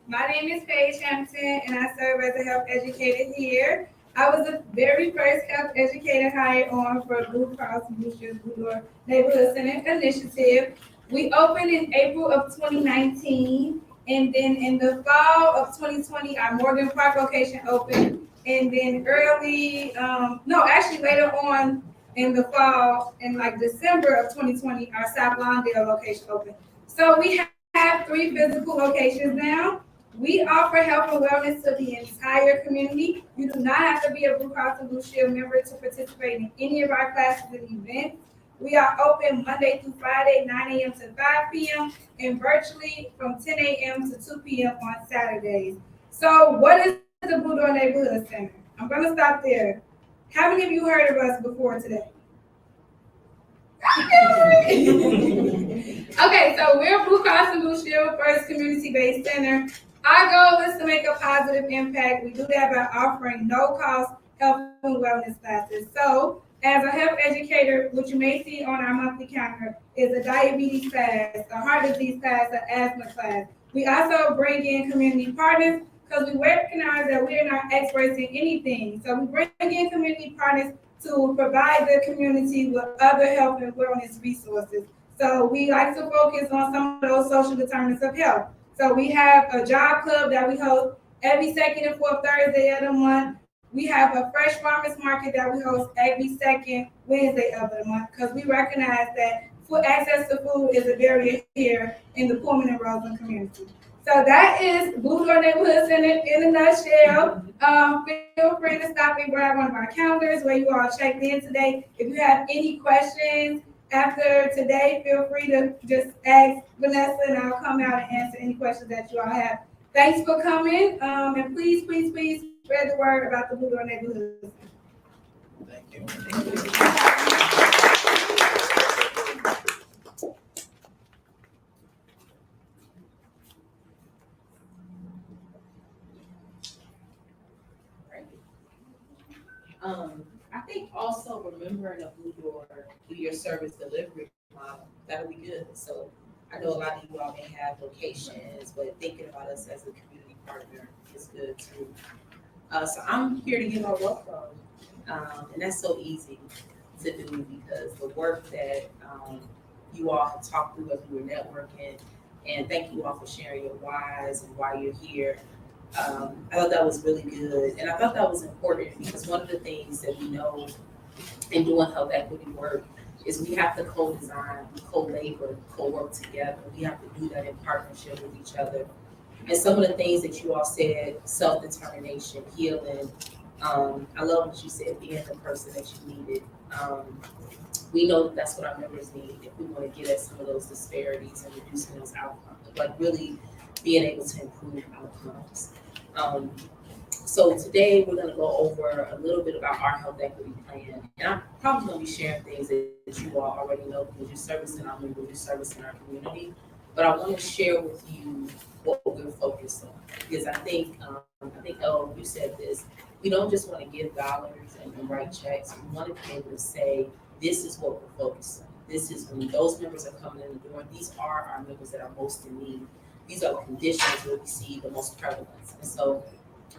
My name is Paige Hampton, and I serve as a health educator here. I was the very first health educator hired on for Blue Cross Blue Shield Blue Door Neighborhood Center Initiative. We opened in April of 2019, and then in the fall of 2020, our Morgan Park location opened, and then later on in the fall, in like December of 2020, our South Lawndale location opened. So we have 3 physical locations now. We offer health and wellness to the entire community. You do not have to be a Blue Cross and Blue Shield member to participate in any of our classes and events. We are open Monday through Friday, 9 a.m. to 5 p.m., and virtually from 10 a.m. to 2 p.m. on Saturdays. So, what is the Blue Door Neighborhood Center? I'm going to stop there. How many of you heard of us before today? Okay, so we're Blue Cross and Blue Shield First Community-Based Center. Our goal is to make a positive impact. We do that by offering no-cost health and wellness classes. So, as a health educator, what you may see on our monthly calendar is a diabetes class, a heart disease class, an asthma class. We also bring in community partners because we recognize that we are not experts in anything. So we bring in community partners to provide the community with other health and wellness resources. So we like to focus on some of those social determinants of health. So we have a job club that we host every second and fourth Thursday of the month. We have a fresh farmers market that we host every second Wednesday of the month because we recognize that food access to food is a barrier here in the Pullman and Roseland community. So that is Blue Door Neighborhood Center in a nutshell. Feel free to stop and grab one of our calendars where you all checked in today. If you have any questions after today, feel free to just ask Vanessa and I'll come out and answer any questions that you all have. Thanks for coming. And please spread the word about the Blue Door Neighborhood Center. Thank you. I think also remembering a Blue Door through your service delivery model, that'll be good. So I know a lot of you all may have locations, but thinking about us as a community partner is good too. So I'm here to give our welcome, and that's so easy to do because the work that you all have talked through as we were networking, and thank you all for sharing your whys and why you're here. I thought that was really good, and I thought that was important because one of the things that we know in doing health equity work is we have to co-design, co-labor, co-work together. We have to do that in partnership with each other. And some of the things that you all said, self-determination, healing, I love what you said, being the person that you needed. We know that that's what our members need if we want to get at some of those disparities and reducing those outcomes, like really being able to improve outcomes. So today we're going to go over a little bit about our health equity plan. And I'm probably going to be sharing things that you all already know because you're servicing our members, you're servicing our community. But I want to share with you what we're focused on because I think oh, you said this. We don't just want to give dollars and write checks. We want to be able to say, this is what we're focused on. This is when those members are coming in the door. These are our members that are most in need. These are the conditions where we see the most prevalence. And so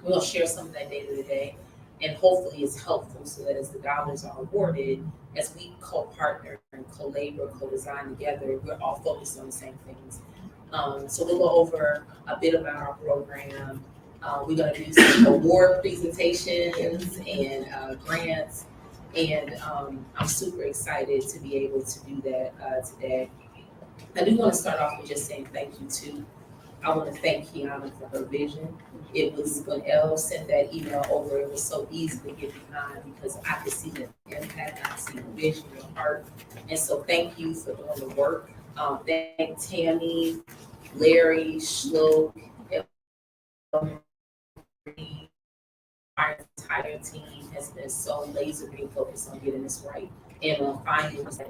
we're going to share some of that data today, and hopefully it's helpful so that as the dollars are awarded, as we co-partner and co-labor, co-design together, we're all focused on the same things. So we'll go over a bit about our program. We're going to do some award presentations and grants, and I'm super excited to be able to do that today. I do want to start off with just saying thank you to I want to thank Kiana for her vision. It was when Elle sent that email over, it was so easy to get behind because I could see the impact, I could see the vision, the heart. And so thank you for doing the work. Thank Tammy, Larry, Shloke, our entire team has been so laser-beam focused on getting this right and on finding that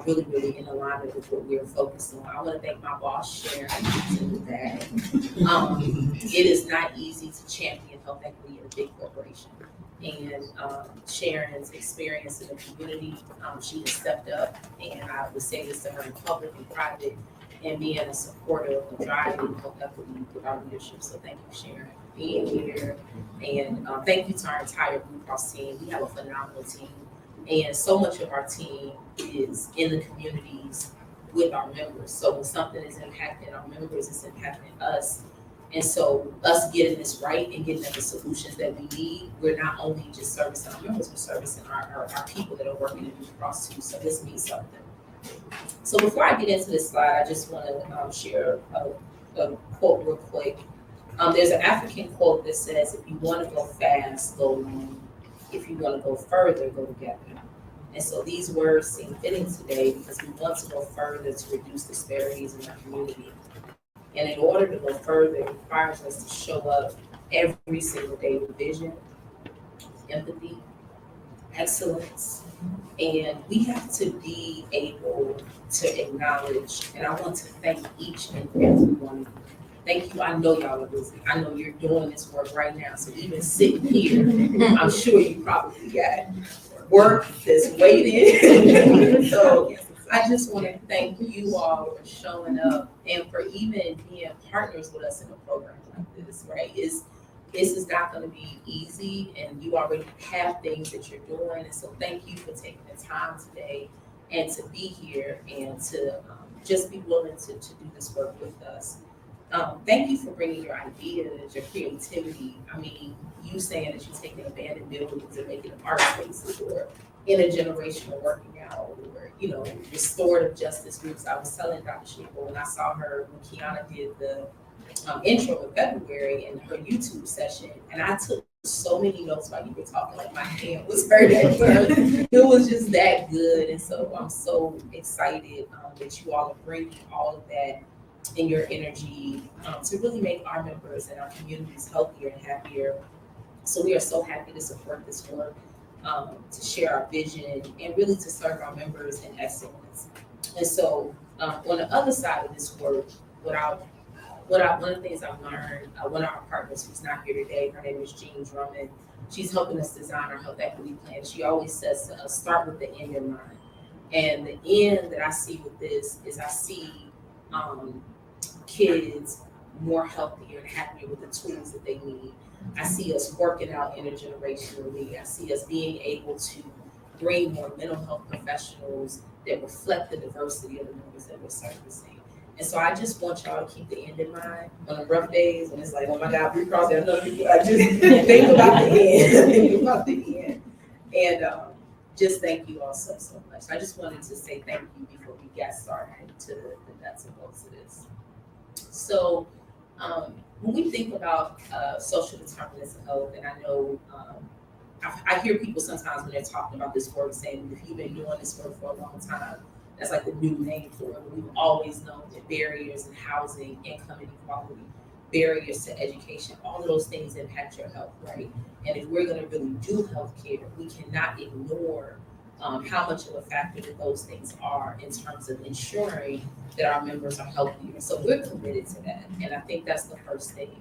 really in alignment with what we're focused on. I want to thank my boss, Sharon, for that. It is not easy to champion health equity in a big corporation. And Sharon's experience in the community, she has stepped up, and I would say this to her in public and private. and being a supporter of driving health equity with our leadership. So thank you, Sharon, for being here. And thank you to our entire Blue Cross team. We have a phenomenal team. And so much of our team is in the communities with our members. So when something is impacting our members, it's impacting us. And so us getting this right and getting them the solutions that we need, we're not only just servicing our members, we're servicing our people that are working in Blue Cross too. So this means something. So before I get into this slide, I just want to share a quote real quick. There's an African quote that says, if you want to go fast, go long. If you want to go further, go together. And so these words seem fitting today because we want to go further to reduce disparities in our community. And in order to go further, it requires us to show up every single day with vision, empathy, excellence, and we have to be able to acknowledge, and I want to thank each and every one of you. Thank you. I know y'all are busy. I know you're doing this work right now. So even sitting here, I'm sure you probably got work that's waiting. So I just want to thank you all for showing up and for even being partners with us in a program like this, right? This is not going to be easy, and you already have things that you're doing. And so thank you for taking the time today and to be here and to just be willing to do this work with us. Thank you for bringing your ideas, your creativity. I mean, you saying that you're taking abandoned buildings and making them art spaces, or intergenerational working out, or, restorative justice groups. I was telling Dr. Shiko when I saw her, when Kiana did the intro in February in her YouTube session, and I took so many notes while you were talking, like my hand was hurting. It was just that good. And so I'm so excited that you all are bringing all of that in your energy to really make our members and our communities healthier and happier. So we are so happy to support this work, to share our vision, and really to serve our members in excellence. And so on the other side of this work, one of the things I've learned, one of our partners who's not here today, her name is Jean Drummond. She's helping us design our health equity plan. She always says to us, start with the end in mind. And the end that I see with this is I see kids more healthier and happier with the tools that they need. I see us working out intergenerationally. I see us being able to bring more mental health professionals that reflect the diversity of the members that we're servicing. And so I just want y'all to keep the end in mind on the rough days when it's like, oh my God, Blue Cross, there's no people. I just think about the end, think about the end. And just thank you all so much. I just wanted to say thank you before we get started to the nuts and bolts of this. So when we think about social determinants of health, and I know I hear people sometimes when they're talking about this work saying, if you've been doing this work for a long time, that's like the new name for it. But we've always known that barriers in housing, income inequality, barriers to education, all of those things impact your health, right? And if we're going to really do healthcare, we cannot ignore how much of a factor that those things are in terms of ensuring that our members are healthier. So we're committed to that. And I think that's the first thing.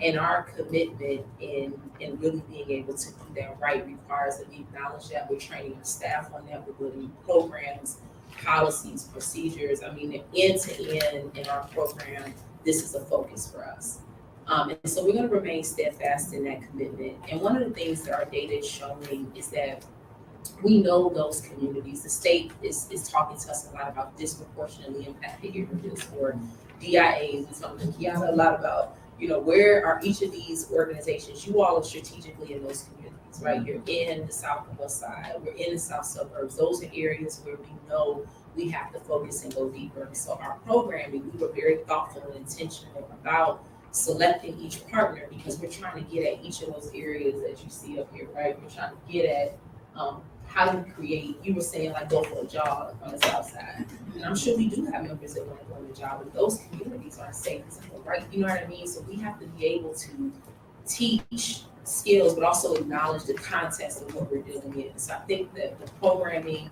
And our commitment in really being able to do that right requires that we acknowledge that we're training our staff on that, we're building programs, policies, procedures. I mean, end to end in our program, this is a focus for us. And so we're going to remain steadfast in that commitment. And one of the things that our data is showing is that we know those communities. The state is talking to us a lot about disproportionately impacted areas, or DIAs. We're talking to Kiana a lot about, where are each of these organizations? You all are strategically in those communities, right? You're in the South and West Side. We're in the South suburbs. Those are areas where we know we have to focus and go deeper. And so our programming, we were very thoughtful and intentional about selecting each partner because we're trying to get at each of those areas that you see up here, right? We're trying to get at how do we create, you were saying like go for a jog on the South Side. And I'm sure we do have members that want to go on the job, but those communities aren't safe, right? You know what I mean? So we have to be able to teach skills, but also acknowledge the context of what we're dealing with. So I think that the programming,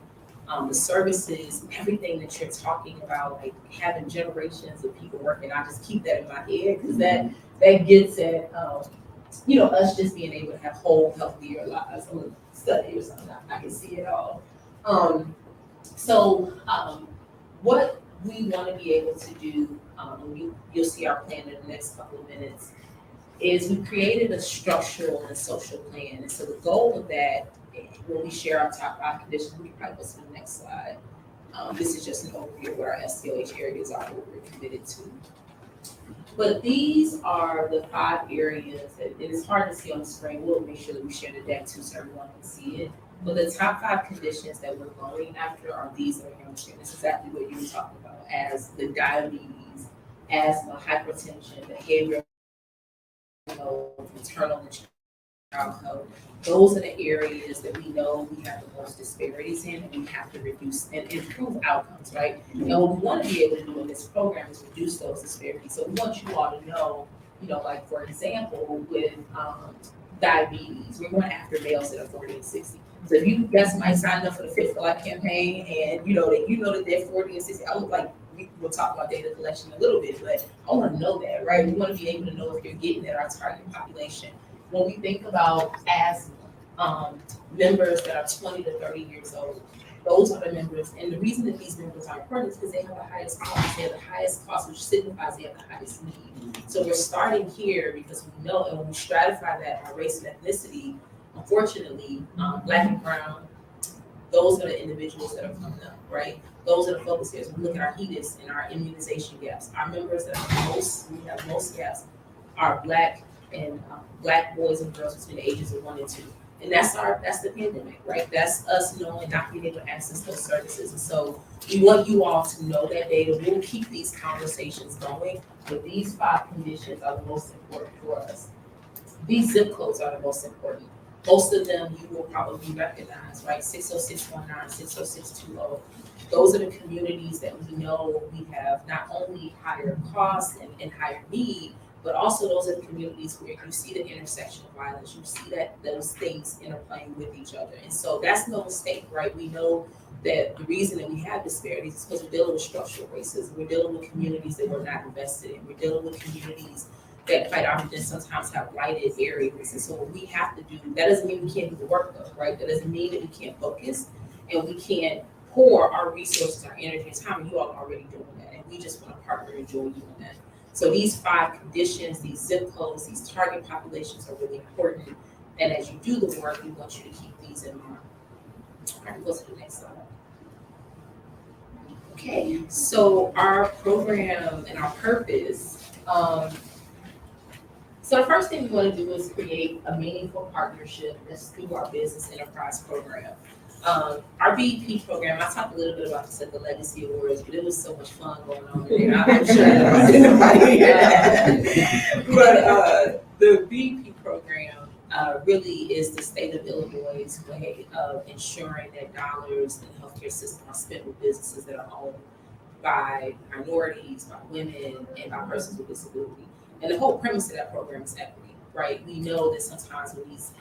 the services, everything that you're talking about, like having generations of people working, I just keep that in my head because that gets at, us just being able to have whole, healthier lives. I'm gonna study or something. I can see it all. What we want to be able to do, you'll see our plan in the next couple of minutes, is we created a structural and social plan. And so the goal of that, when we share our top 5 conditions, we can probably go to the next slide. This is just an overview of what our SDOH areas are, what we're committed to. But these are the 5 areas that it is hard to see on the screen. We'll make sure that we share the deck too so everyone can see it. But the top 5 conditions that we're going after are these that are here on the screen. This is exactly what you were talking about, as the diabetes, asthma, hypertension, behavioral, maternal and child health. Those are the areas that we know we have the most disparities in, and we have to reduce and improve outcomes, right? And what we want to be able to do in this program is reduce those disparities. So we want you all to know, like for example, with diabetes, we're going after males that are 40 and 60. So if you got somebody signed up for the Fit for Life campaign, and that they're 40 and 60, I look like we'll talk about data collection a little bit, but I want to know that, right? We want to be able to know if you're getting at our target population. When we think about asthma, members that are 20 to 30 years old, those are the members. And the reason that these members are important is because they have the highest cost. They have the highest cost, which signifies they have the highest need. So we're starting here because we know, and when we stratify that by race and ethnicity, unfortunately, Black and brown, those are the individuals that are coming up, right? Those are the focus areas. We look at our HEDIS and our immunization gaps. Our members that we have most gaps are Black and Black boys and girls between the ages of 1 and 2. And that's the pandemic, right? That's us knowing not being able to access those services. And so we want you all to know that data. We'll keep these conversations going, but these 5 conditions are the most important for us. These zip codes are the most important. Most of them you will probably recognize, right? 60619, 60620. Those are the communities that we know we have not only higher costs and higher need, but also those are the communities where you see the intersection of violence, you see that those things interplaying with each other. And so that's no mistake, right? We know that the reason that we have disparities is because we're dealing with structural racism. We're dealing with communities that we're not invested in. We're dealing with communities that quite often sometimes have blighted areas. And so what we have to do, that doesn't mean we can't do the work though, right? That doesn't mean that we can't focus and we can't pour our resources, our energy, and time, and you all are already doing that. And we just want to partner and join you in that. So these 5 conditions, these zip codes, these target populations are really important. And as you do the work, we want you to keep these in mind. All right, go to the next slide. Okay, so our program and our purpose. So the first thing we want to do is create a meaningful partnership that's through our business enterprise program. Our BEP program, I talked a little bit about this at the Legacy Awards, but it was so much fun going on there. I'm sure everybody but the BEP program really is the state of Illinois' way of ensuring that dollars in the healthcare system are spent with businesses that are owned by minorities, by women, and by persons with disability. And the whole premise of that program is equity, right? We know that sometimes when these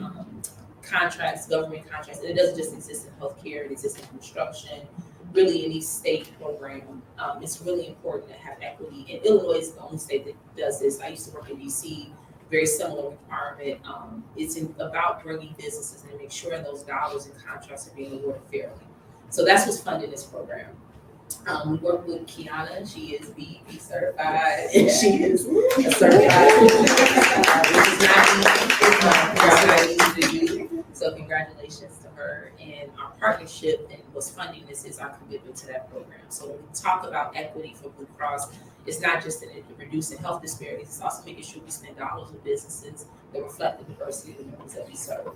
contracts, government contracts, and it doesn't just exist in healthcare, it exists in construction, really any state program, it's really important to have equity. And Illinois is the only state that does this. I used to work in DC, very similar requirement. It's about bringing businesses and make sure those dollars and contracts are being awarded fairly. So that's what's funding this program. We work with Kiana. She is BEP certified, and she is a certified, which is not easy to do. So congratulations to her. And our partnership and what's funding this is our commitment to that program. So when we talk about equity for Blue Cross, it's not just in reducing health disparities, it's also making sure we spend dollars with businesses that reflect the diversity of the members that we serve.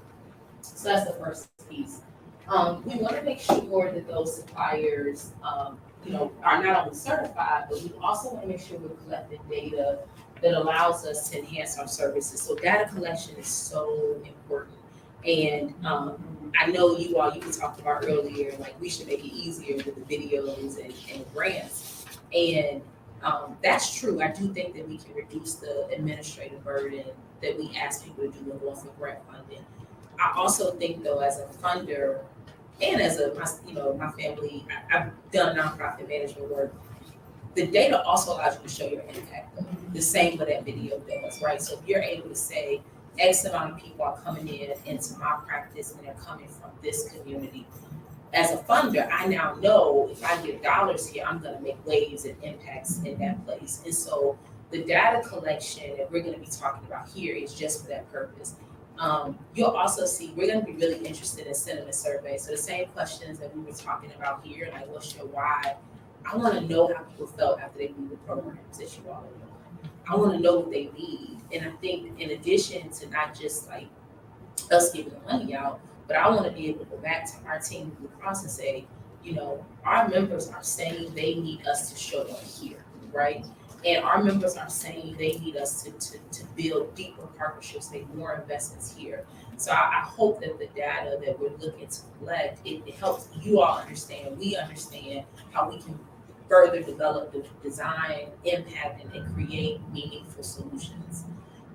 So that's the first piece. We want to make sure that those suppliers, are not only certified, but we also want to make sure we're collecting data that allows us to enhance our services. So data collection is so important. And I know you talked about earlier, like we should make it easier with the videos and grants. And that's true. I do think that we can reduce the administrative burden that we ask people to do when going for grant funding. I also think though, as a funder, and as my family, I've done nonprofit management work. The data also allows you to show your impact, though, the same way that video does, right? So if you're able to say X amount of people are coming into my practice and they're coming from this community, as a funder, I now know if I get dollars here, I'm gonna make waves and impacts in that place. And so the data collection that we're gonna be talking about here is just for that purpose. You'll also see, we're gonna be really interested in sentiment surveys. So the same questions that we were talking about here, like what's your why? I wanna know how people felt after they leave the programs that you all are doing. I wanna know what they need. And I think in addition to not just like us giving the money out, but I want to be able to go back to our team Blue Cross and say, you know, our members are saying they need us to show up here, right? And our members are saying they need us to build deeper partnerships, make more investments here. So I hope that the data that we're looking to collect, it helps you all understand, we understand how we can further develop the design, impact, and create meaningful solutions.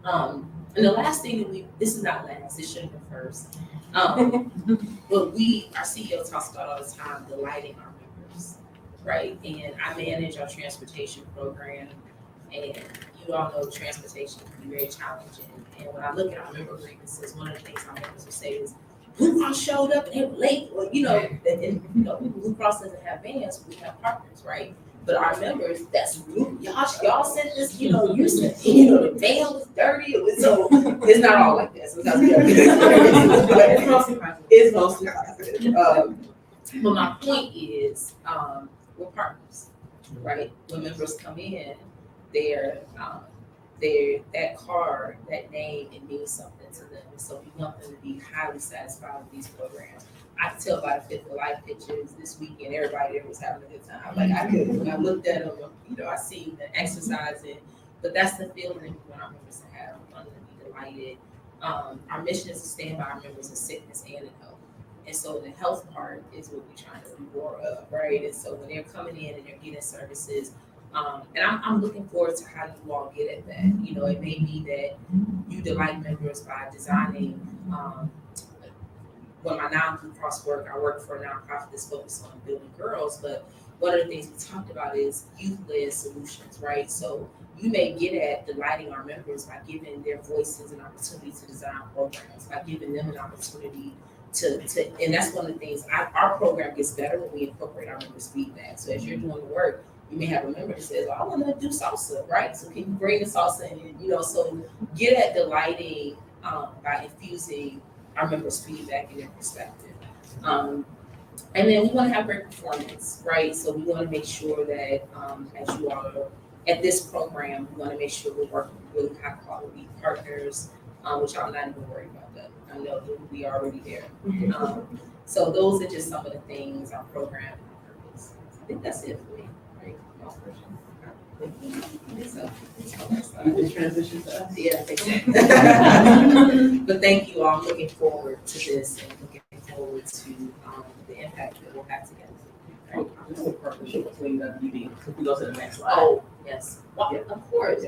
And the last thing that this is not last, this should have been first. But our CEO talks about all the time, delighting our members, right? And I manage our transportation program, and you all know transportation can be very challenging. And when I look at our member grievances, one of the things our members will say is, Blue Cross showed up and they were late, or Blue Cross doesn't have vans, we have partners, right? But our members, that's rude. Y'all said this, you said, the van was dirty. So it's not all like that. Sometimes we have it's mostly positive. But my point is, we're partners, right? When members come in, they're that card, that name, it means something to them. And so we want them to be highly satisfied with these programs. I could tell by the Fit for Life pictures this weekend, everybody there was having a good time. Like when I looked at them, I see the exercising, but that's the feeling that we want our members to have. We want them to be delighted. Our mission is to stand by our members in sickness and in health. And so the health part is what we're trying to do more of, right? And so when they're coming in and they're getting services, and I'm looking forward to how you all get at that. It may be that you delight members by designing. When my non-Blue Cross work, I work for a nonprofit that's focused on building girls, but one of the things we talked about is youth-led solutions, right? So you may get at delighting our members by giving their voices an opportunity to design programs, by giving them an opportunity to and that's one of the things, our program gets better when we incorporate our members' feedback. So as you're doing the work, you may have a member that says, well, I want to do salsa, right? So can you bring the salsa in? So get at delighting by infusing our members' feedback and their perspective. And then we want to have great performance, right? So we want to make sure that as you all are at this program, we want to make sure we're working with really high quality partners, which I'm not even worried about that. I know that we are already there. So those are just some of the things, our program and our purpose. I think that's it for me, right? The transition to us. Yeah, exactly. But thank you all. I'm looking forward to this and looking forward to the impact that we'll have together. Right. This is a partnership between WDB. If we go to the next slide. Oh, yes. Well, Yeah. of course.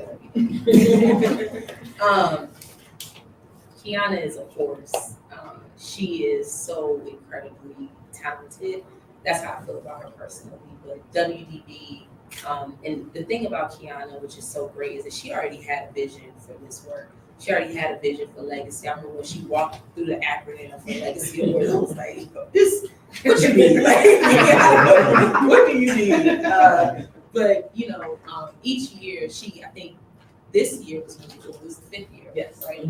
Kiana is a force. She is so incredibly talented. That's how I feel about her personally. But WDB, and the thing about Kiana, which is so great, is that she already had a vision for this work. She already had a vision for legacy. I remember when she walked through the acronym for Legacy Awards, I was like, what you mean? What do you mean? But each year, I think this year was the 5th year, Yes. right?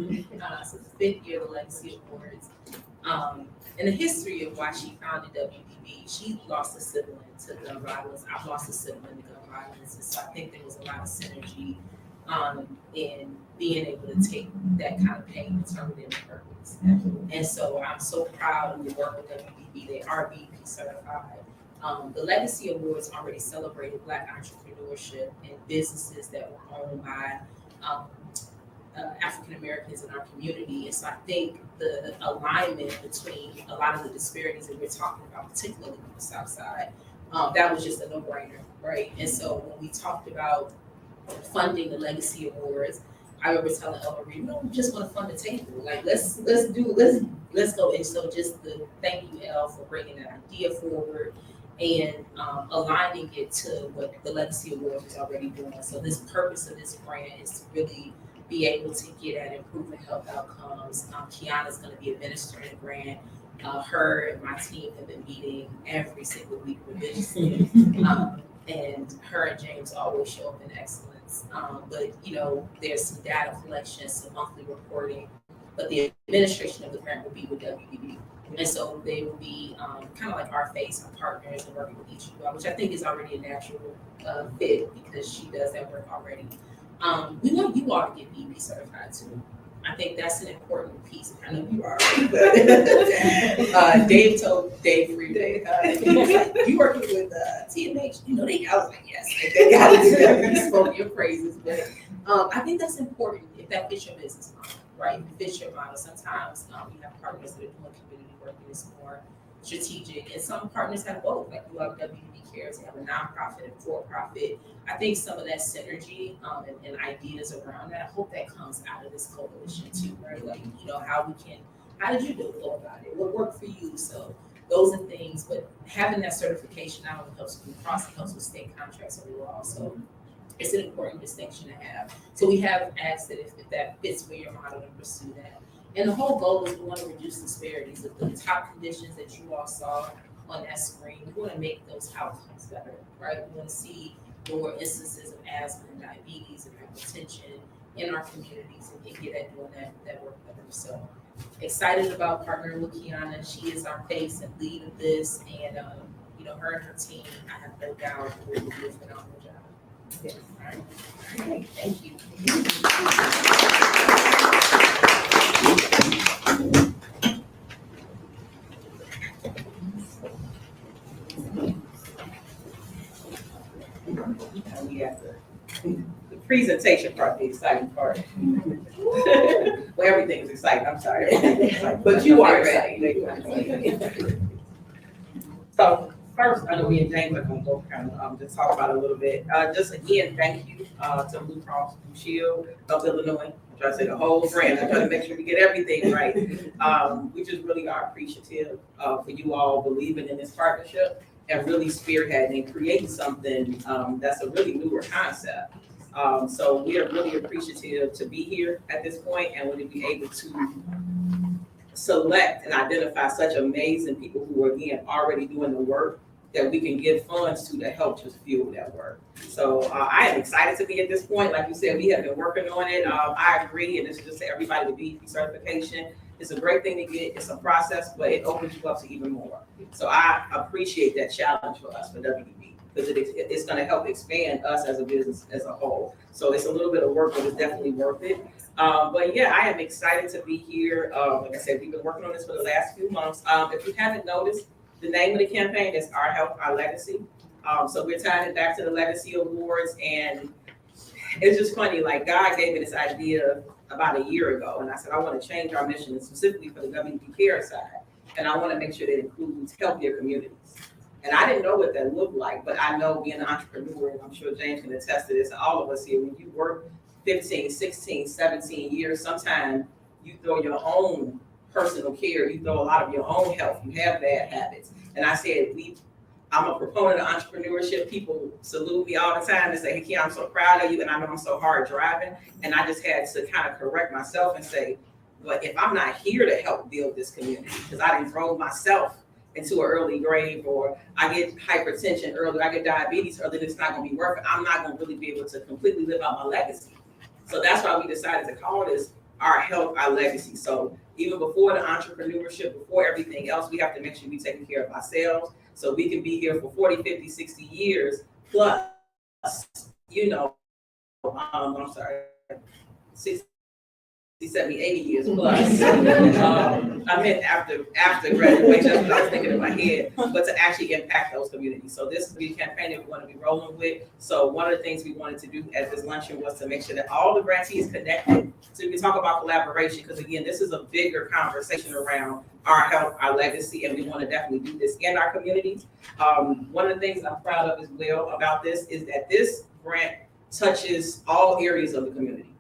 So the 5th year of the Legacy Awards. And the history of why she founded WDB, she lost a sibling to gun violence. I've lost a sibling to gun violence. And so I think there was a lot of synergy in being able to take that kind of pain and turn it into purpose. And so I'm so proud of the work with WDB. They are BEP certified. The Legacy Awards already celebrated Black entrepreneurship and businesses that were owned by African Americans in our community. And so I think the alignment between a lot of the disparities that we're talking about, particularly on the South Side, that was just a no-brainer, right? And so when we talked about funding the Legacy Awards, I remember telling Elma Reed, we don't just want to fund the table. Like let's go. And so just the thank you, Elle, for bringing that idea forward and aligning it to what the Legacy Award is already doing. So this purpose of this grant is to really be able to get at improving health outcomes. Kiana's going to be administering the grant. Her and my team have been meeting every single week religiously. And her and James always show up in excellence. But there's some data collection, some monthly reporting, but the administration of the grant will be with WDB. And so they will be kind of like our face, our partners, and working with each of you, which I think is already a natural fit because she does that work already. We want you all to get BB certified too. I think that's an important piece. I know you are already, but Dave told Dave Freeday, you working with TMH, I was like, yes, they got to do that. You spoke your praises, but I think that's important if that fits your business model, right? If it fits your model. Sometimes you have partners that are doing community work and it's more strategic, and some partners have both, like you have WDB Cares, they have a nonprofit and for-profit. I think some of that synergy and ideas around that, I hope that comes out of this coalition too, right? Like, how did you go about it? What worked for you? So those are things, but having that certification not only helps with cross, it helps with state contracts overall. So it's an important distinction to have. So we have asked that if that fits with your model, to pursue that. And the whole goal is we want to reduce disparities of the top conditions that you all saw on that screen. We want to make those outcomes better, right? We want to see lower instances of asthma and diabetes and hypertension in our communities and get at doing that work better. So excited about partnering with Kiana. She is our face and lead of this, and her and her team, I have no doubt, will do a phenomenal job. Yeah. All right. Okay. Thank you. We have the presentation part, the exciting part. Well, everything is exciting, I'm sorry. But you are excited. So first, I know we and James are going to go kind of just talk about it a little bit. Just again, thank you to Blue Cross Blue Shield of Illinois. I try to say the whole brand. I try to make sure we get everything right. We just really are appreciative for you all believing in this partnership and really spearheading and creating something that's a really newer concept. So we are really appreciative to be here at this point and to be able to select and identify such amazing people who are, again, already doing the work that we can give funds to help just fuel that work. So I am excited to be at this point. Like you said, we have been working on it. I agree, and it's just to everybody, the BEP certification is a great thing to get. It's a process, but it opens you up to even more. So I appreciate that challenge for us, for WDB, because it's going to help expand us as a business as a whole. So it's a little bit of work, but it's definitely worth it. But yeah, I am excited to be here. Like I said, we've been working on this for the last few months. If you haven't noticed, the name of the campaign is Our Health, Our Legacy. So we're tying it back to the Legacy Awards, and it's just funny, like God gave me this idea about a year ago, and I said, I want to change our mission specifically for the WDB Care side, and I want to make sure that includes healthier communities. And I didn't know what that looked like, but I know being an entrepreneur, and I'm sure James can attest to this, and all of us here, when you work 15, 16, 17 years, sometimes you throw your own personal care, you throw a lot of your own health, you have bad habits. And I said, I'm a proponent of entrepreneurship. People salute me all the time and say, hey, Kia, I'm so proud of you. And I know I'm so hard driving. And I just had to kind of correct myself and say, but if I'm not here to help build this community, because I didn't throw myself into an early grave, or I get hypertension early, I get diabetes early, it's not going to be worth it. I'm not going to really be able to completely live out my legacy. So that's why we decided to call this Our Health, Our Legacy. So even before the entrepreneurship, before everything else, we have to make sure we're taking care of ourselves so we can be here for 40, 50, 60 years plus, I'm sorry, 60, 70, 80 years plus. I meant after graduation, that's what I was thinking in my head, but to actually impact those communities. So this is the campaign that we want to be rolling with. So one of the things we wanted to do at this luncheon was to make sure that all the grantees connected. So we can talk about collaboration, because again, this is a bigger conversation around our health, our legacy, and we want to definitely do this in our communities. One of the things I'm proud of as well about this is that this grant touches all areas of the community.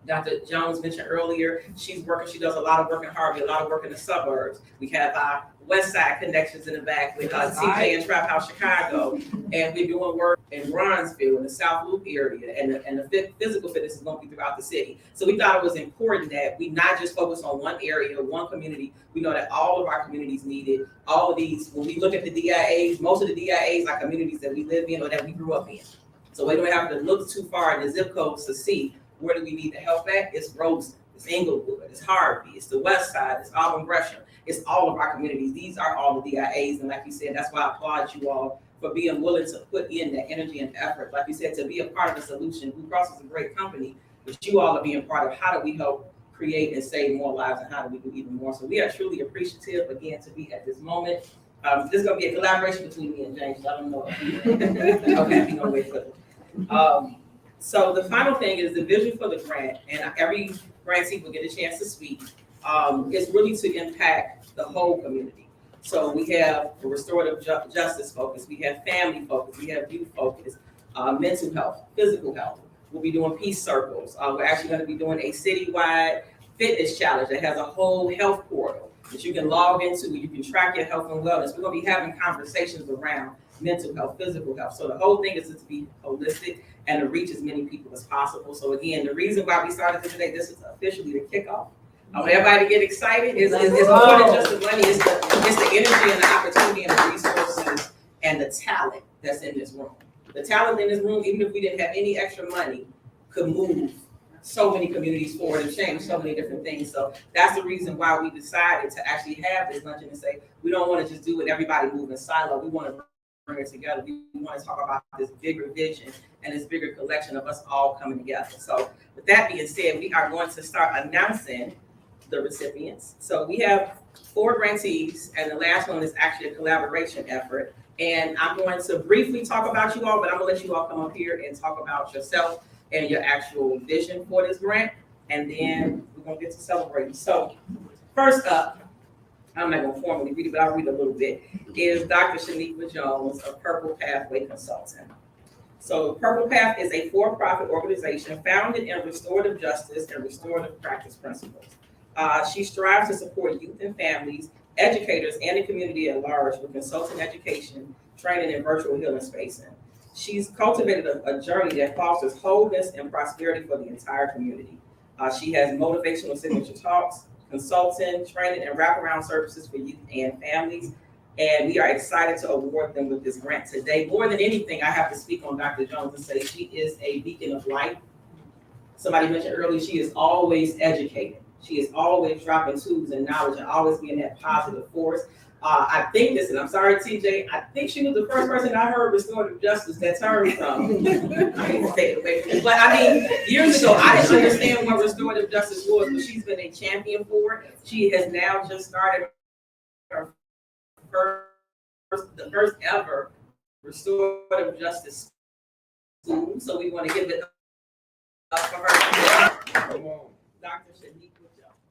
Dr. Jones mentioned earlier, she does a lot of work in Harvey, a lot of work in the suburbs. We have our West Side connections in the back with TJ and Trap House Chicago, and we're doing work in Bronzeville, in the South Loop area, and the physical fitness is going to be throughout the city. So we thought it was important that we not just focus on one area, one community. We know that all of our communities need it. All of these, when we look at the DIAs, most of the DIAs are communities that we live in or that we grew up in. So we don't have to look too far in the zip codes to see where do we need the help at. It's Roseland, it's Inglewood, it's Harvey, it's the West Side, it's Auburn Gresham. It's all of our communities. These are all the DIAs, and like you said, that's why I applaud you all for being willing to put in that energy and effort. Like you said, to be a part of the solution. Blue Cross is a great company, but you all are being part of how do we help create and save more lives, and how do we do even more. So we are truly appreciative, again, to be at this moment. This is going to be a collaboration between me and James. So I don't know if you okay, you're going to wait for it. So the final thing is the vision for the grant, and every grantee will get a chance to speak. Is really to impact the whole community. So we have the restorative justice focus, we have family focus, we have youth focus, mental health, physical health. We'll be doing peace circles. We're actually going to be doing a citywide fitness challenge that has a whole health portal that you can log into, where you can track your health and wellness. We're going to be having conversations around mental health, physical health. So the whole thing is to be holistic and to reach as many people as possible. So again, the reason why we started this today, this is officially the kickoff. I want everybody to get excited. It's more than just the money. It's the energy and the opportunity and the resources and the talent that's in this room. The talent in this room, even if we didn't have any extra money, could move so many communities forward and change so many different things. So that's the reason why we decided to actually have this luncheon and say, we don't want to just do it, everybody move in silo. We want to bring it together. We want to talk about this bigger vision and this bigger collection of us all coming together. So with that being said, we are going to start announcing the recipients. So we have 4 grantees, and the last one is actually a collaboration effort. And I'm going to briefly talk about you all, but I'm gonna let you all come up here and talk about yourself and your actual vision for this grant, and then we're gonna get to celebrating. So first up, I'm not gonna formally read it, but I'll read a little bit, is Dr. Shaniqua Jones of Purple Pathway Consulting. So Purple Path is a for-profit organization founded in restorative justice and restorative practice principles. She strives to support youth and families, educators, and the community at large with consulting education, training, and virtual healing spacing. She's cultivated a journey that fosters wholeness and prosperity for the entire community. She has motivational signature talks, consulting, training, and wraparound services for youth and families. And we are excited to award them with this grant today. More than anything, I have to speak on Dr. Jones and say she is a beacon of light. Somebody mentioned earlier, she is always educating. She is always dropping tools and knowledge and always being that positive force. I think this, and I'm sorry, TJ, I think she was the first person I heard restorative justice that term from. I hate to take it away from you, but I mean, years ago, I didn't understand what restorative justice was, but she's been a champion for it. She has now just started her the first ever restorative justice school. So we want to give it up for her. Dr. Shaniqua Jones.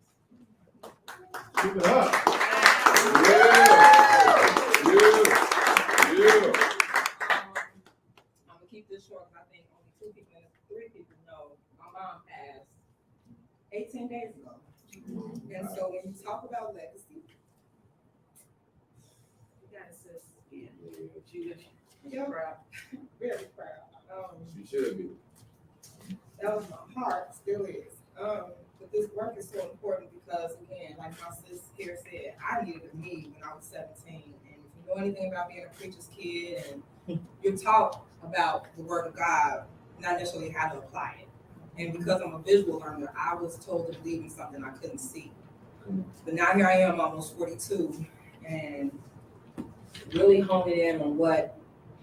Keep it up. Yeah. I'm gonna keep this short. I think only 3 people know my mom passed 18 days ago. And so when you talk about legacy, you gotta sis. Yeah, proud. Very proud. She should be. That was my heart, still is. But this work is so important because, again, like my sis here said, I needed a need when I was 17. And if you know anything about being a preacher's kid, and you're taught about the word of God, not necessarily how to apply it. And because I'm a visual learner, I was told to believe in something I couldn't see. But now here I am, almost 42, and really honing in on what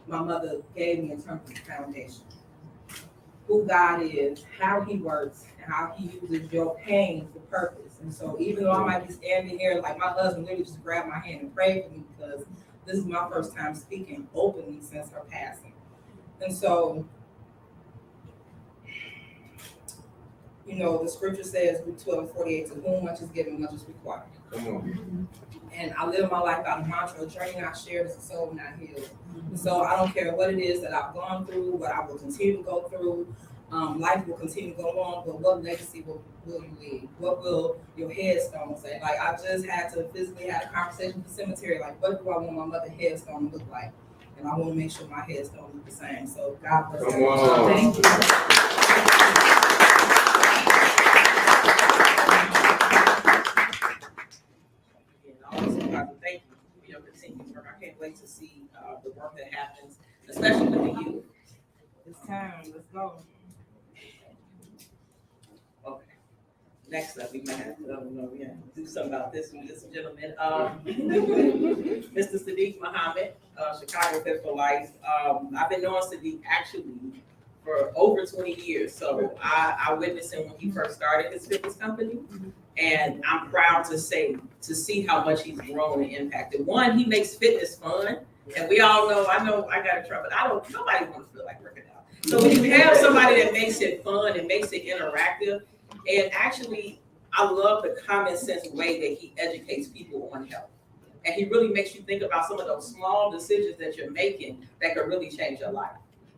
my mother gave me in terms of the foundation. Who God is, how he works, and how he uses your pain for purpose. And so even though I might be standing here, like my husband literally just grabbed my hand and prayed for me because this is my first time speaking openly since her passing. And so, you know, the scripture says, Luke 12:48, to whom much is given, much is required. Come on. And I live my life out of mantra, a journey not shared is a soul not healed. And so I don't care what it is that I've gone through, what I will continue to go through. Life will continue to go on, but what legacy will you leave? What will your headstone say? Like, I just had to physically have a conversation with the cemetery. Like, what do I want my mother's headstone to look like? and I want to make sure my heads don't look the same. So God bless Come everyone. on. Thank you. And also, Dr. thank you for your continued work. I can't wait to see the work that happens, especially with the youth. It's time. Let's go. Okay. Next up, we might have to do something about this one, this gentleman. Mr. Sadiq Muhammad, Chicago Fit for Life. I've been knowing Sadiq actually for over 20 years. So I witnessed him when he first started his fitness company. And I'm proud to see how much he's grown and impacted. One, he makes fitness fun. And we all know I got to try, but nobody wants to feel like working out. So when you have somebody that makes it fun and makes it interactive, and actually, I love the common sense way that he educates people on health. And he really makes you think about some of those small decisions that you're making that could really change your life.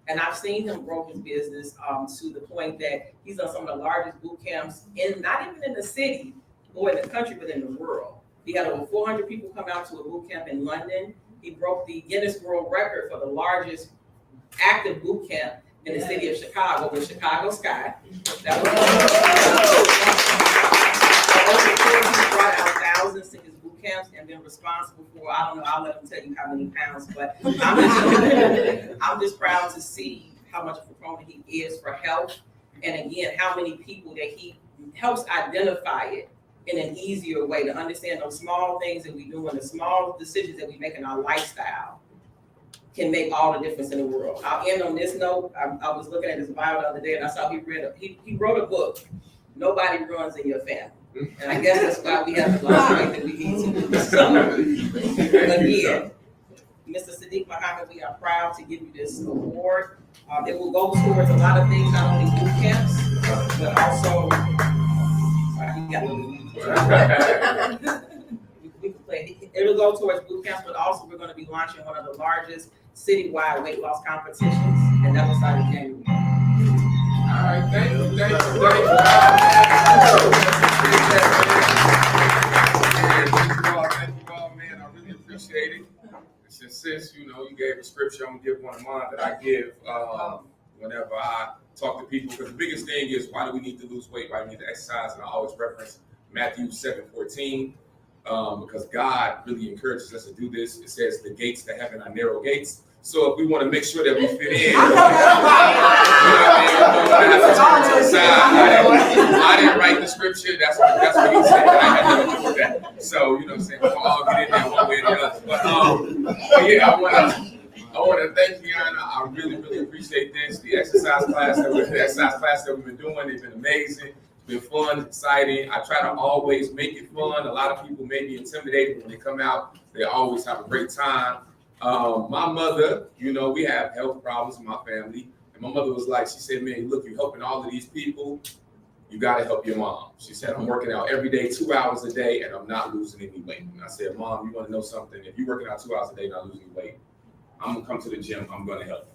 And I've seen him grow his business to the point that he's done some of the largest boot camps not even in the city or in the country, but in the world. He had over 400 people come out to a boot camp in London. He broke the Guinness World Record for the largest active boot camp in the city of Chicago with Chicago Sky. That was he brought out thousands to his boot camps and been responsible for, I don't know, I'll let him tell you how many pounds, but I'm just proud to see how much of a proponent he is for health. And again, how many people that he helps identify it in an easier way to understand those small things that we do and the small decisions that we make in our lifestyle can make all the difference in the world. I'll end on this note. I was looking at his bio the other day and I saw he wrote a book, Nobody Runs in Your Family. And I guess that's why we have the lost weight that we need to do. So, again, Mr. Sadiq Muhammad, we are proud to give you this award. It will go towards a lot of things, not only boot camps, but also, it'll go towards boot camps, but also we're going to be launching one of the largest citywide weight loss competitions, and that will start in January. All right, thank you, man. I really appreciate it. Since you gave a scripture, I'm gonna give one of mine that I give whenever I talk to people. Because the biggest thing is, why do we need to lose weight? Why do we need to exercise? And I always reference Matthew 7:14, because God really encourages us to do this. It says, "The gates to heaven are narrow gates." So if we want to make sure that we fit in, we're gonna have to turn to the side. I didn't write the scripture. That's what he said. I had nothing to do with that. So we're gonna all get in there one way or the other. But yeah, I want to thank you, Anna. I really, really appreciate this. The exercise class that we've been doing, it's been amazing. It's been fun, exciting. I try to always make it fun. A lot of people may be intimidated when they come out. They always have a great time. My mother, we have health problems in my family. And my mother was like, she said, man, look, you're helping all of these people. You got to help your mom. She said, I'm working out every day, 2 hours a day, and I'm not losing any weight. And I said, Mom, you want to know something? If you're working out 2 hours a day, not losing weight, I'm going to come to the gym. I'm going to help you.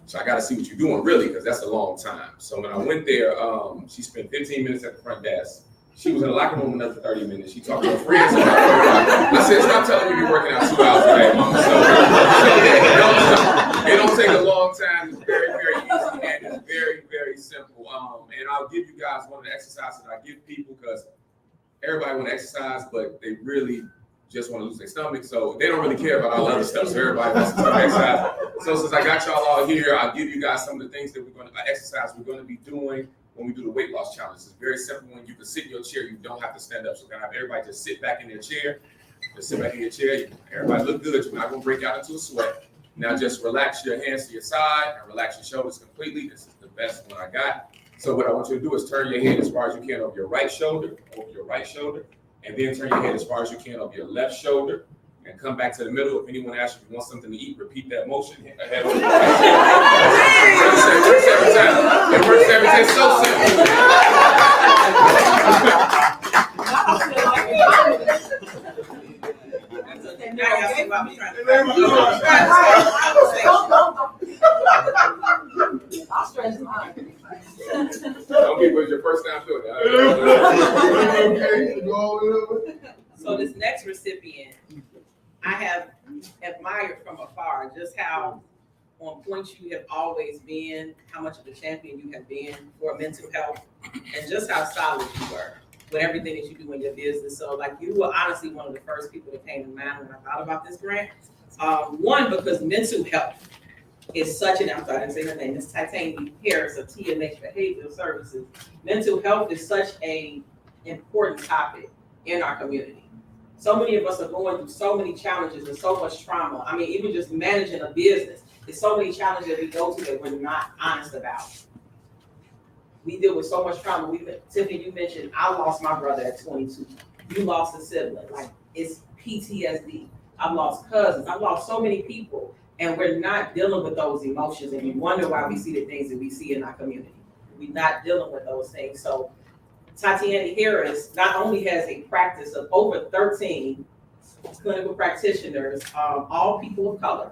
So I got to see what you're doing, really, because that's a long time. So when I went there, she spent 15 minutes at the front desk. She was in the locker room another 30 minutes. She talked to her friends about it. I said, stop telling me you're working out 2 hours a day, Mom. So it don't take a long time. It's very, very easy, and it's very, very simple. And I'll give you guys one of the exercises that I give people, because everybody want to exercise, but they really just want to lose their stomach. So they don't really care about all the other stuff. So everybody wants to exercise. So since I got y'all all here, I'll give you guys some of the things that we're going to be doing when we do the weight loss challenge. It's very simple. When you can sit in your chair, you don't have to stand up. So we're going to have everybody just sit back in their chair. Just sit back in your chair. Everybody look good. You're not going to break out into a sweat. Now just relax your hands to your side and relax your shoulders completely. This is the best one I got. So what I want you to do is turn your head as far as you can over your right shoulder, and then turn your head as far as you can over your left shoulder, and come back to the middle. If anyone asks you if you want something to eat, repeat that motion. Head over your right shoulder. It works every time. It works every time. It's so simple. I'll stretch mine. Some people, it's your first time doing it. So this next recipient, I have admired from afar just how on point you have always been, how much of a champion you have been for mental health, and just how solid you were with everything that you do in your business. So like you were honestly one of the first people that came to mind when I thought about this grant. One, because mental health is such an, I'm sorry, I didn't say her name, Ms. Titania Harris of TMH Behavioral Services. Mental health is such a important topic in our community. So many of us are going through so many challenges and so much trauma. I mean, even just managing a business, there's so many challenges that we go through that we're not honest about. We deal with so much trauma. Tiffany, you mentioned I lost my brother at 22. You lost a sibling. Like, it's PTSD. I've lost cousins. I've lost so many people. And we're not dealing with those emotions. And we wonder why we see the things that we see in our community. We're not dealing with those things. So Tatiana Harris not only has a practice of over 13 clinical practitioners, all people of color,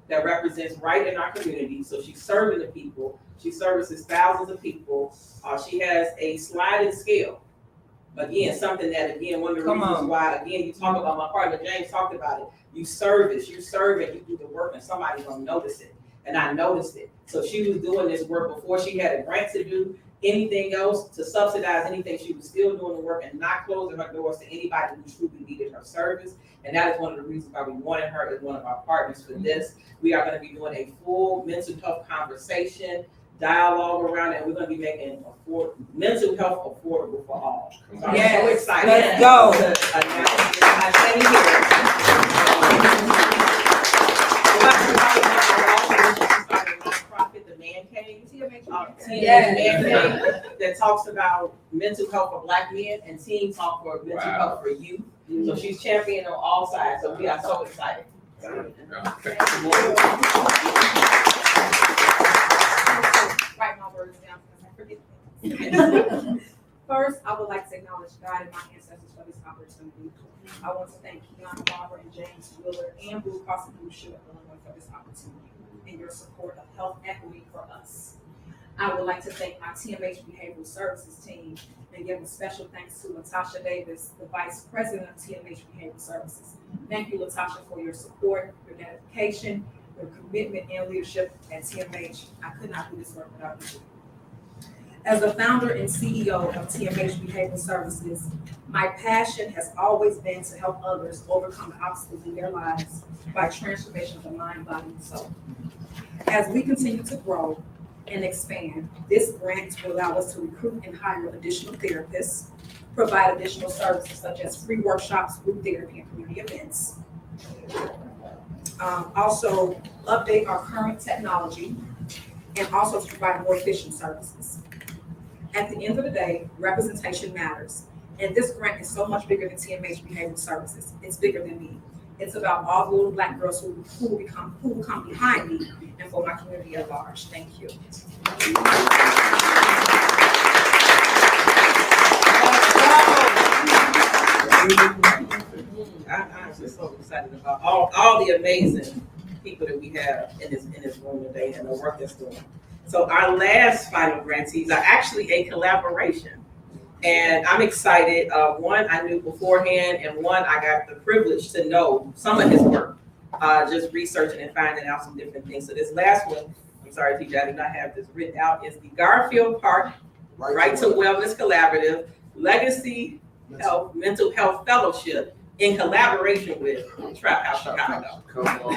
that represents Rite in our community. So she's serving the people. She services thousands of people. She has a sliding scale. Again, something that, again, one of the reasons why, again, you talk about, my partner James talked about it. You service, you serve it, you do the work, and somebody's gonna notice it. And I noticed it. So she was doing this work before she had a grant to do anything else, to subsidize anything. She was still doing the work and not closing her doors to anybody who truly needed her service. And that is one of the reasons why we wanted her as one of our partners for this. We are gonna be doing a full mental health conversation, dialogue around it, and we're gonna be making mental health affordable for all. So I'm so excited. Let's go. To announce this. I say here, the Man Cave, Man Cave, that talks about mental health for Black men and Teen Talk for mental health for youth. So she's championing on all sides. So we are so excited. Write my words down because I forget things. First, I would like to acknowledge God and my ancestors for this opportunity. I want to thank Keon Barber and James Willard and Blue Cross and Blue Shield of Illinois for this opportunity and your support of health equity for us. I would like to thank my TMH Behavioral Services team and give a special thanks to Latasha Davis, the Vice President of TMH Behavioral Services. Thank you, Latasha, for your support, your dedication, your commitment and leadership at TMH. I could not do this work without you. As the founder and CEO of TMH Behavioral Services, my passion has always been to help others overcome the obstacles in their lives by transformation of the mind, body, and soul. As we continue to grow and expand, this grant will allow us to recruit and hire additional therapists, provide additional services such as free workshops, group therapy, and community events. Also update our current technology and also to provide more efficient services. At the end of the day, representation matters. And this grant is so much bigger than TMH Behavioral Services. It's bigger than me. It's about all the little Black girls who will come behind me and for my community at large. Thank you. I'm just so excited about all the amazing people that we have in this room today and the work that's doing. So our last final grantees are actually a collaboration. And I'm excited. One I knew beforehand, and one I got the privilege to know some of his work, just researching and finding out some different things. So this last one, I'm sorry, TJ, I do not have this written out, is the Garfield Park Rite to Wellness Collaborative Legacy Health Mental Health Fellowship in collaboration with Trap House Chicago. Come on.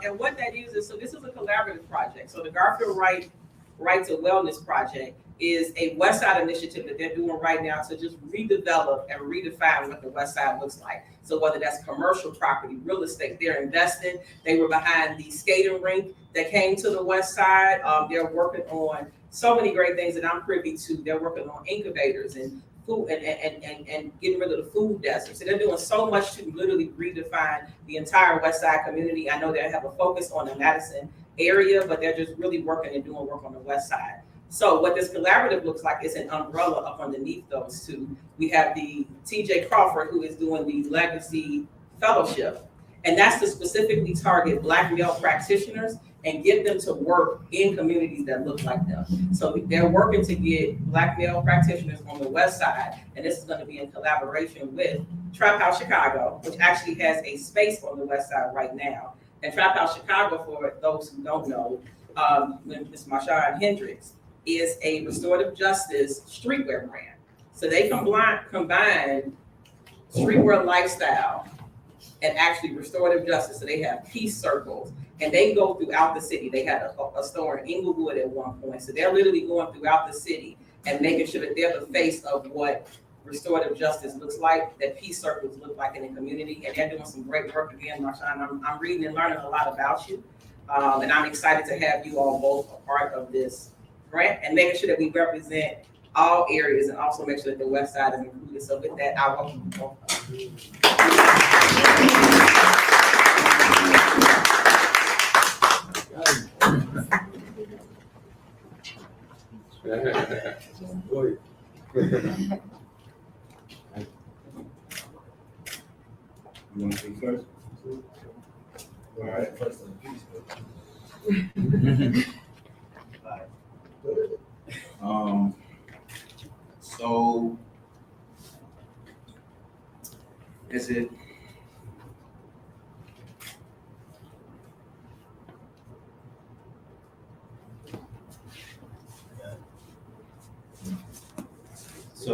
And what that is, so this is a collaborative project. So the Garfield Rite to Wellness Project is a West Side initiative that they're doing right now to just redevelop and redefine what the West Side looks like. So whether that's commercial property, real estate, they're investing. They were behind the skating rink that came to the West Side. They're working on so many great things that I'm privy to. They're working on incubators and food and getting rid of the food desert. So they're doing so much to literally redefine the entire West Side community. I know they have a focus on the Madison area, but they're just really working and doing work on the West Side. So what this collaborative looks like is an umbrella up underneath those two. We have the TJ Crawford, who is doing the Legacy Fellowship, and that's to specifically target Black male practitioners and get them to work in communities that look like them. So they're working to get Black male practitioners on the west side, and this is gonna be in collaboration with Trap House Chicago, which actually has a space on the west side right now. And Trap House Chicago, for those who don't know, Ms. Marshawn Hendricks, is a restorative justice streetwear brand. So they combine streetwear lifestyle and actually restorative justice. So they have peace circles, and they go throughout the city. They had a store in Inglewood at one point. So they're literally going throughout the city and making sure that they're the face of what restorative justice looks like, that peace circles look like in the community. And they're doing some great work again, Marshawn. I'm reading and learning a lot about you. And I'm excited to have you all both a part of this grant and making sure that we represent all areas and also make sure that the west side is included. So with that, I welcome you both. You want to speak first? All right, first on the piece. So is it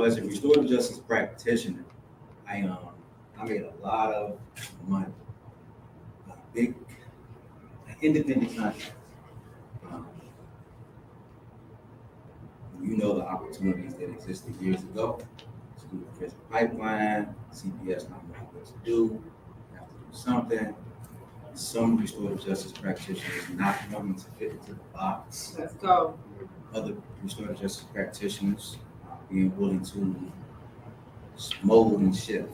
as a restorative justice practitioner, I made a lot of money, big independent contracts. You know the opportunities that existed years ago. School of Prison Pipeline, CPS not knowing what to do, have to do something. Some restorative justice practitioners not wanting to fit into the box. Let's go. Other restorative justice practitioners being willing to mold and shift.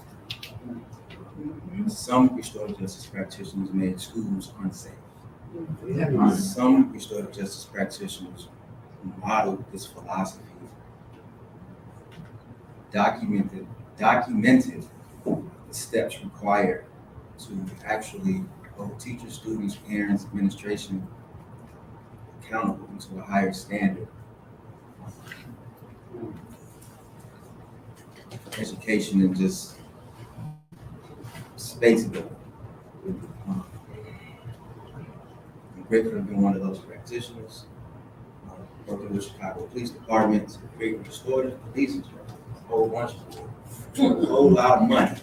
Some restorative justice practitioners made schools unsafe. Some restorative justice practitioners modeled this philosophy, documented the steps required to actually hold teachers, students, parents, administration accountable to a higher standard. Education and just space building. I'm grateful to be one of those practitioners. Working with Chicago Police Department to create restorative police instructors, a whole bunch of a whole lot of money.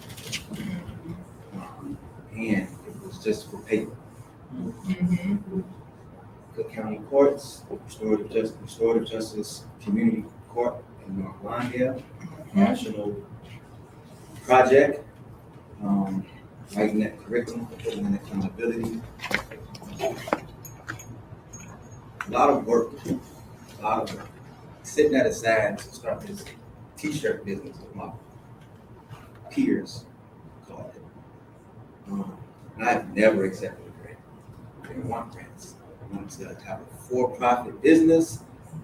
And it was just for paper. Cook County Courts, Restorative Justice Community Court in North Lawndale, national project, writing that curriculum, putting in accountability. A lot of work, setting that aside to start this t-shirt business with my peers, called it. And I've never accepted a grant. I didn't want grants. I wanted to have a for-profit business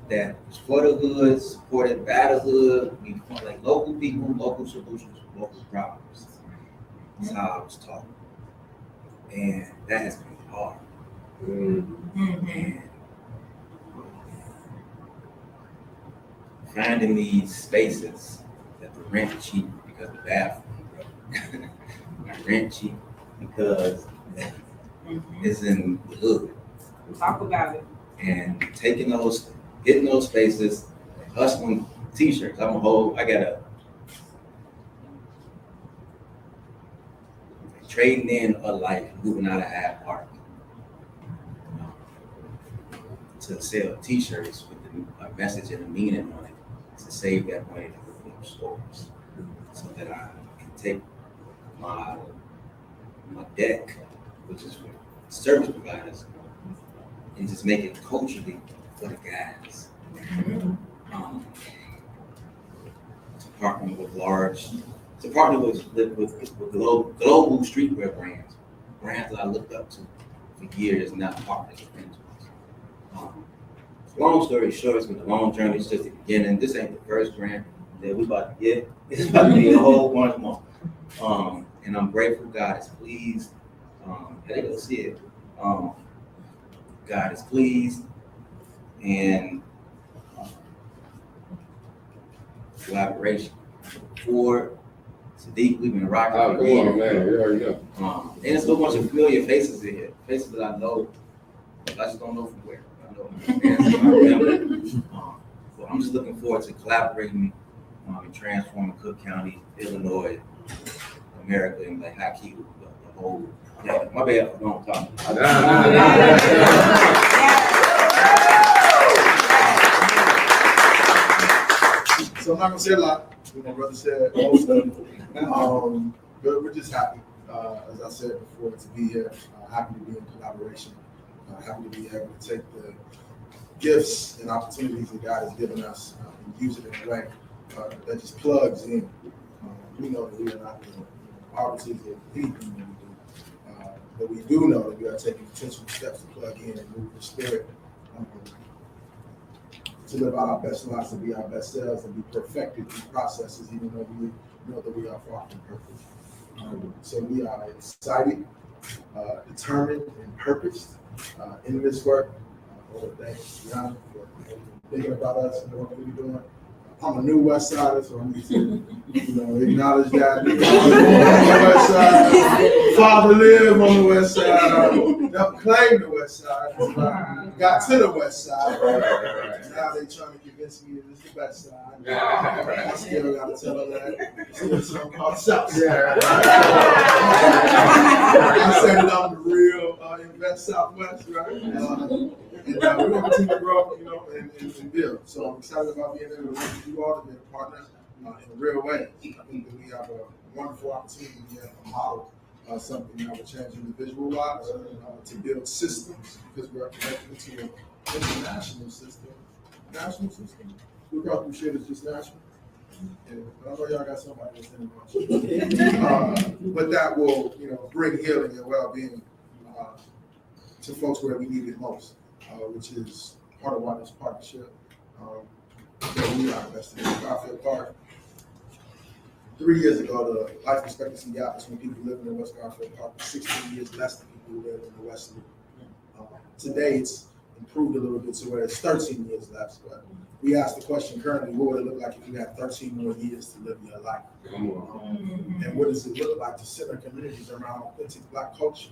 that was for the hood, supported by the hood, we felt like local people, local solutions, local problems. That's how I was taught. And that has been hard. And finding these spaces that the rent cheap because the bathroom, rent cheap because it's in the hood. Talk about it. And getting those spaces, hustling t-shirts. I got trading in a life, moving out of Hyde Park to sell t-shirts with a message and a meaning on it, to save that money to open up stores, so that I can take my deck, which is for service providers, and just make it culturally for the guys. To partner with global streetwear brands that I looked up to for years, and now partners with mentors. Long story short, it's been a long journey. It's just the beginning. This ain't the first grant that we about to get. It's about to be a whole bunch more. And I'm grateful God is pleased. I didn't go see it. God is pleased, and collaboration. For Sadiq, we've been rocking Oh, for come years. on, man, you already know. And there's a bunch of familiar faces in here, faces that I know, but I just don't know from where. I know my parents and my family. So I'm just looking forward to collaborating and transforming Cook County, Illinois, America, and like Haki, the whole. Yeah, my bad for don't talk. So I'm not gonna say a lot, my brother said most of it. But we're just happy, as I said before, to be here, happy to be in collaboration, happy to be able to take the gifts and opportunities that God has given us and use it in a way that just plugs in. We know that we are not the arbiters of anything that we do, but we do know that we are taking intentional steps to plug in and move the spirit to live out our best lives, to be our best selves, and be perfected through processes, even though we know that we are far from perfect. So we are excited, determined, and purposed in this work. Thanks, Brianna, for thinking about us and what we're doing. I'm a new West Sider, so I need to, acknowledge that. On the West Side, father lived on the West Side. Never claimed the West Side. Got to the West Side. Now they trying to convince me that it's the West Side. I still got to tell them that. Still something called South Side. I said that I'm the real Invest Southwest, right? And we're going to continue to grow, and build. So I'm excited about being able to work with you all to be a partner in a real way. I think that we have a wonderful opportunity to model something that will change individual lives, to build systems, because we're connected to an international system, national system. Blue Cross Blue Shield is just national. And I know y'all got somebody that's in the but that will, bring healing and well-being to folks where we need it most. Which is part of why this partnership that we are investing in Garfield Park. 3 years ago, the life expectancy gap between people living in West Garfield Park was 16 years less than people who live in the West Loop. Today, it's improved a little bit to where it's 13 years less. But we asked the question currently, what would it look like if you had 13 more years to live your life? And what does it look like to center communities around authentic Black culture?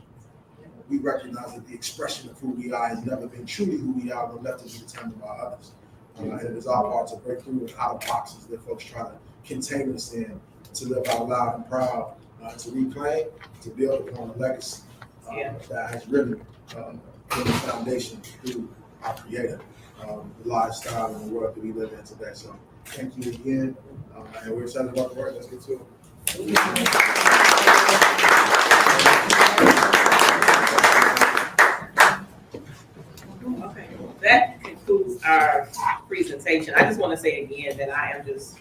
We recognize that the expression of who we are has never been truly who we are, but left to be determined by others. And it is our part to break through out of boxes that folks try to contain us in, to live out loud and proud, to reclaim, to build upon a legacy that has really been the foundation through our Creator, the lifestyle and the world that we live in today. So thank you again, and we're excited about the work. Let's get to it. Okay, that concludes our presentation. I just want to say again that I am just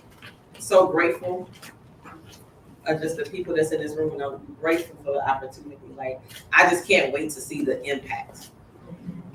so grateful of just the people that's in this room, and I'm grateful for the opportunity. Like, I just can't wait to see the impact.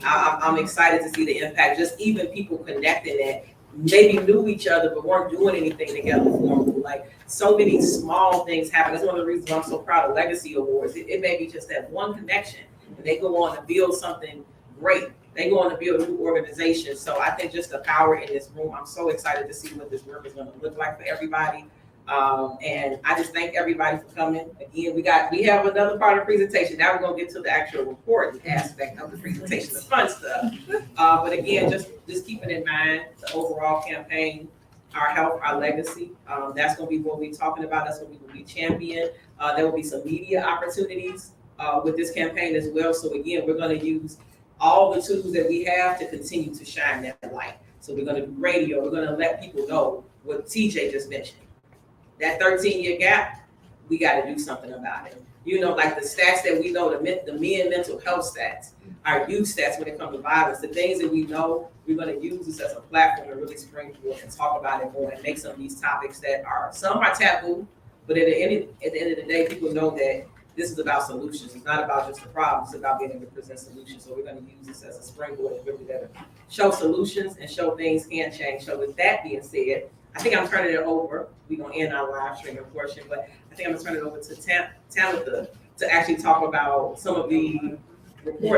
I'm excited to see the impact. Just even people connecting that maybe knew each other but weren't doing anything together formally. Like, so many small things happen. That's one of the reasons I'm so proud of Legacy Awards. It may be just that one connection, and they go on to build something great. They go on to build new organizations. So I think just the power in this room, I'm so excited to see what this room is going to look like for everybody. And I just thank everybody for coming. Again, we have another part of the presentation. Now we're going to get to the actual reporting aspect of the presentation, the fun stuff. But again, just keeping in mind the overall campaign, our health, our legacy. That's going to be what we're talking about. That's what we will be championing. There will be some media opportunities with this campaign as well. So again, we're going to use all the tools that we have to continue to shine that light. So we're going to do radio. We're going to let people know what TJ just mentioned. That 13-year gap, we got to do something about it. Like the stats that we know, the men mental health stats, our youth stats when it comes to violence, the things that we know, we're going to use this as a platform to really springboard and talk about it more and make some of these topics that some are taboo, but at the end of the day, people know that this is about solutions. It's not about just the problems. It's about being able to present solutions. So we're going to use this as a springboard to really better show solutions and show things can change. So with that being said, I think I'm turning it over. We're going to end our live streaming portion, but I think I'm going to turn it over to Tabitha to actually talk about some of the reporting.